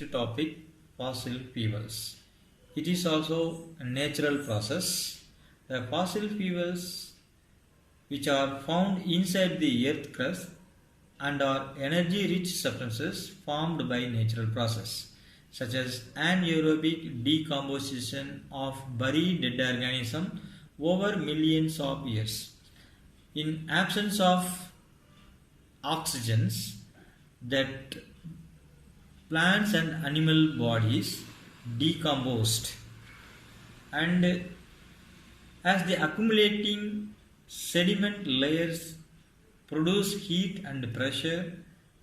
topic, fossil fuels. It is also a natural process. The fossil fuels, which are found inside the earth crust and are energy rich substances formed by natural process, such as anaerobic decomposition of buried dead organisms over millions of years. In absence of oxygens, that plants and animal bodies decomposed, and as the accumulating sediment layers produce heat and pressure,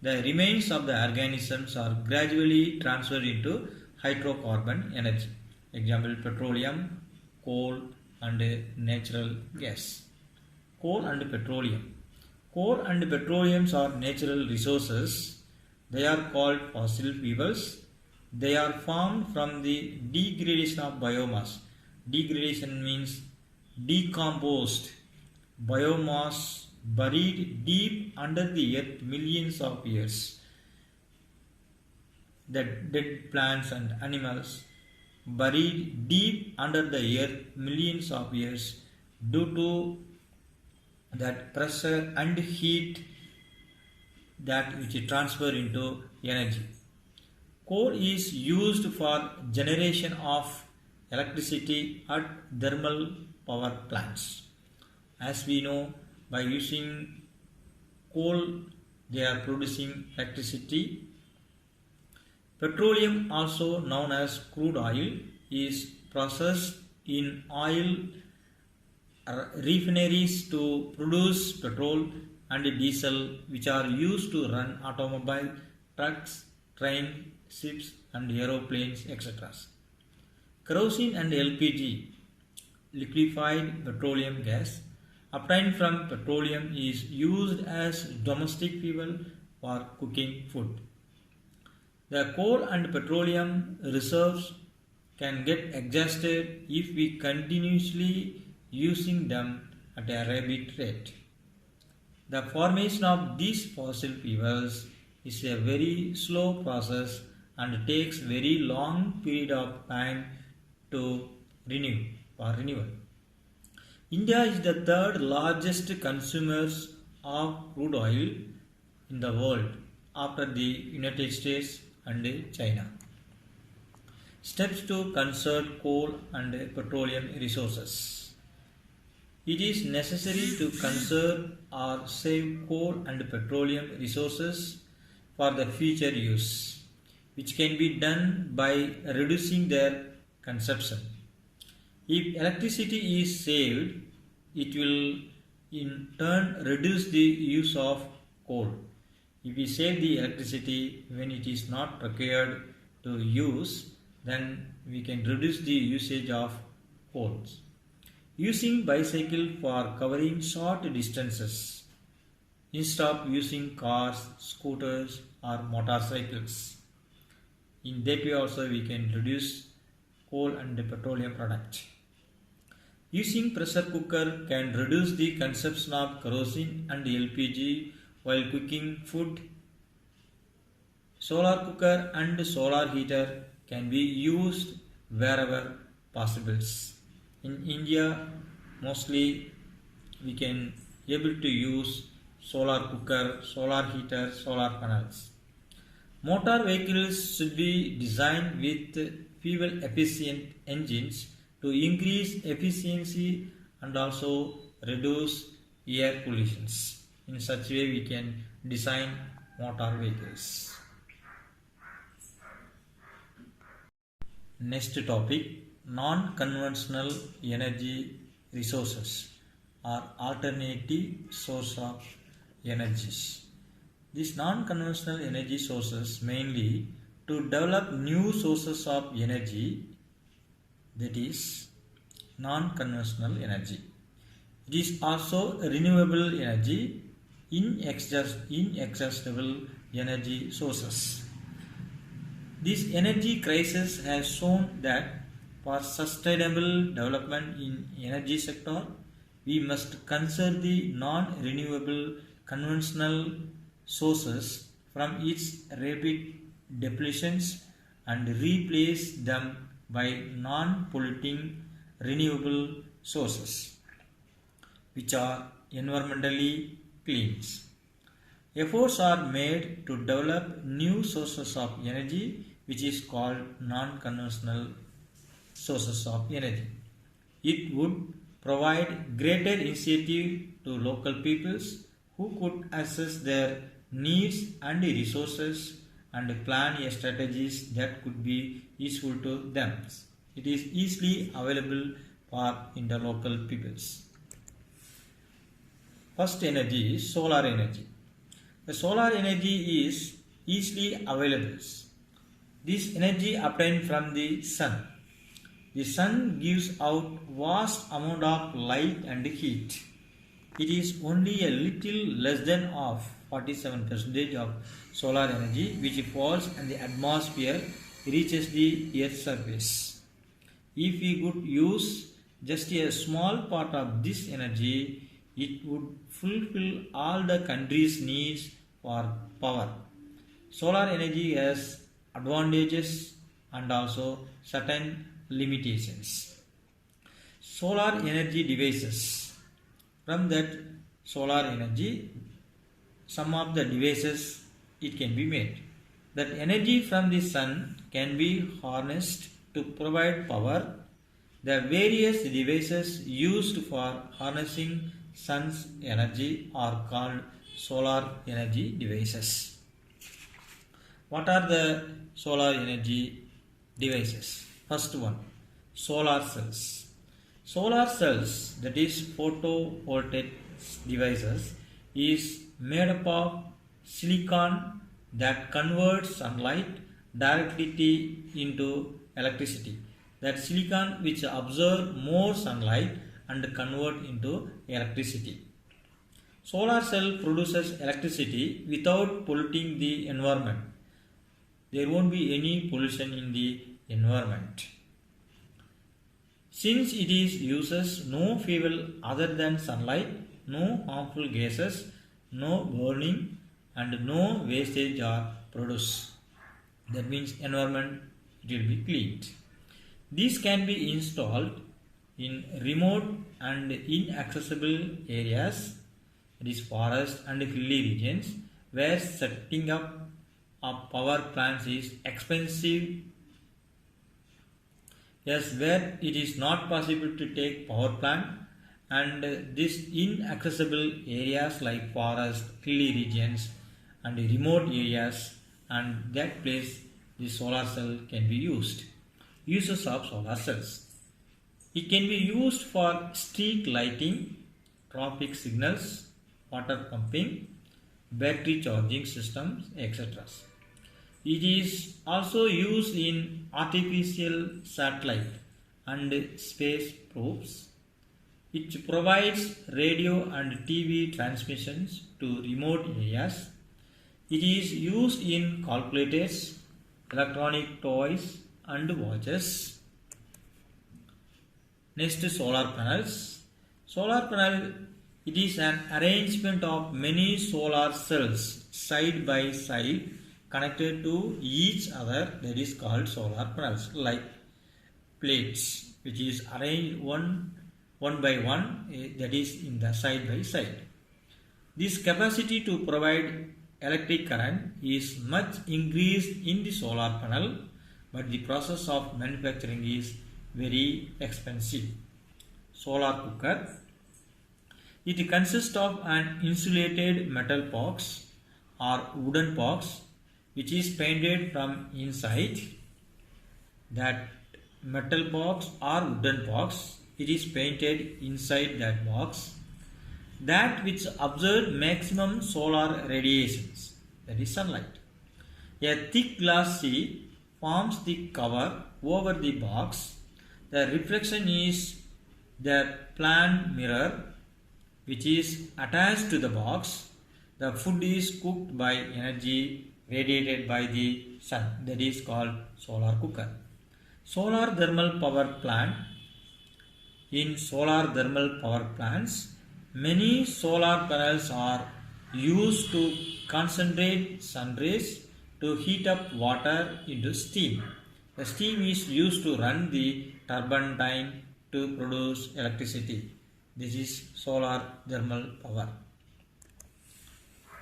the remains of the organisms are gradually transferred into hydrocarbon energy. Example, petroleum, coal and natural gas. Coal and petroleum. Coal and petroleum are natural resources. They are called fossil fuels. They are formed from the degradation of biomass. Degradation means decomposed biomass buried deep under the earth millions of years. The dead plants and animals buried deep under the earth millions of years due to that pressure and heat that which transfer into energy. Coal is used for generation of electricity at thermal power plants. As we know, by using coal, they are producing electricity. Petroleum, also known as crude oil, is processed in oil refineries to produce petrol and diesel, which are used to run automobile, trucks, train, ships and aeroplanes, etc. Kerosene and LPG, liquefied petroleum gas, obtained from petroleum, is used as domestic fuel for cooking food. The coal and petroleum reserves can get exhausted if we continuously using them at a rapid rate. The formation of these fossil fuels is a very slow process and takes very long period of time to renewal. India is the third largest consumers of crude oil in the world after the United States and China. Steps to conserve coal and petroleum resources. It is necessary to conserve or save coal and petroleum resources for the future use, which can be done by reducing their consumption. If electricity is saved, it will in turn reduce the use of coal. If we save the electricity when it is not required to use, then we can reduce the usage of coals. Using bicycle for covering short distances instead of using cars, scooters or motorcycles. In that way also we can reduce coal and petroleum product. Using pressure cooker can reduce the consumption of kerosene and LPG while cooking food. Solar cooker and solar heater can be used wherever possible. In India, mostly we can able to use solar cooker, solar heater, solar panels. Motor vehicles should be designed with fuel efficient engines to increase efficiency and also reduce air pollution. In such way we can design motor vehicles. Next topic, non-conventional energy resources or alternative source of energies. These non-conventional energy sources mainly to develop new sources of energy, that is non-conventional energy. It is also renewable energy, inexhaustible energy sources. This energy crisis has shown that for sustainable development in energy sector, we must conserve the non-renewable conventional sources from its rapid depletions and replace them by non-polluting renewable sources which are environmentally clean. Efforts are made to develop new sources of energy which is called non-conventional sources of energy. It would provide greater initiative to local peoples who could assess their needs and resources and plan strategies that could be useful to them. It is easily available for interlocal peoples. First energy is solar energy. The solar energy is easily available. This energy obtained from the sun. The sun gives out vast amount of light and heat. It is only a little less than of 47% of solar energy which falls and the atmosphere reaches the earth's surface. If we could use just a small part of this energy, it would fulfill all the country's needs for power. Solar energy has advantages and also certain limitations. Solar energy devices. From that solar energy, some of the devices it can be made. That energy from the sun can be harnessed to provide power. The various devices used for harnessing sun's energy are called solar energy devices. What are the solar energy devices? First one, solar cells. Solar cells, that is photovoltaic devices, is made up of silicon that converts sunlight directly into electricity. That silicon which absorb more sunlight and convert into electricity. Solar cell produces electricity without polluting the environment. There won't be any pollution in the environment. Since it uses no fuel other than sunlight, no harmful gases, no burning and no wastage are produced. That means environment it will be cleaned. These can be installed in remote and inaccessible areas, that is forest and hilly regions, where setting up of power plants is expensive. Yes, where it is not possible to take power plant, and this inaccessible areas like forest, hilly regions and remote areas, and that place the solar cell can be used. Uses of solar cells. It can be used for street lighting, traffic signals, water pumping, battery charging systems, etc. It is also used in artificial satellite and space probes. It provides radio and TV transmissions to remote areas. It is used in calculators, electronic toys and watches. Next, solar panels. Solar panel, it is an arrangement of many solar cells side by side connected to each other, that is called solar panels, like plates which is arranged one by one, that is in the side by side. This capacity to provide electric current is much increased in the solar panel, but the process of manufacturing is very expensive. Solar cooker. It consists of an insulated metal box or wooden box which is painted from inside. That metal box or wooden box, it is painted inside that box. That which absorbs maximum solar radiations, that is sunlight. A thick glass sheet forms the cover over the box. The reflection is the plant mirror which is attached to the box. The food is cooked by energy radiated by the sun, that is called solar cooker. Solar thermal power plant. In solar thermal power plants, many solar panels are used to concentrate sun rays to heat up water into steam. The steam is used to run the turbine to produce electricity. This is solar thermal power.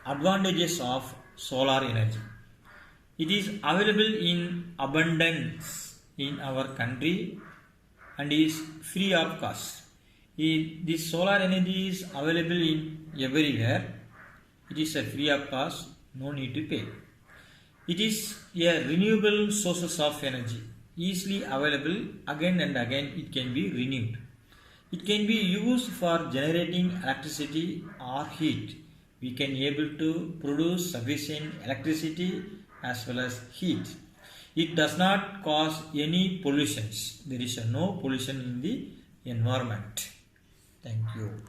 Advantages of solar energy. It is available in abundance in our country and is free of cost. This solar energy is available in everywhere. It is a free of cost, no need to pay. It is a renewable sources of energy, easily available again and again. It can be renewed. It can be used for generating electricity or heat. We can able to produce sufficient electricity as well as heat. It does not cause any pollutions. There is no pollution in the environment. Thank you.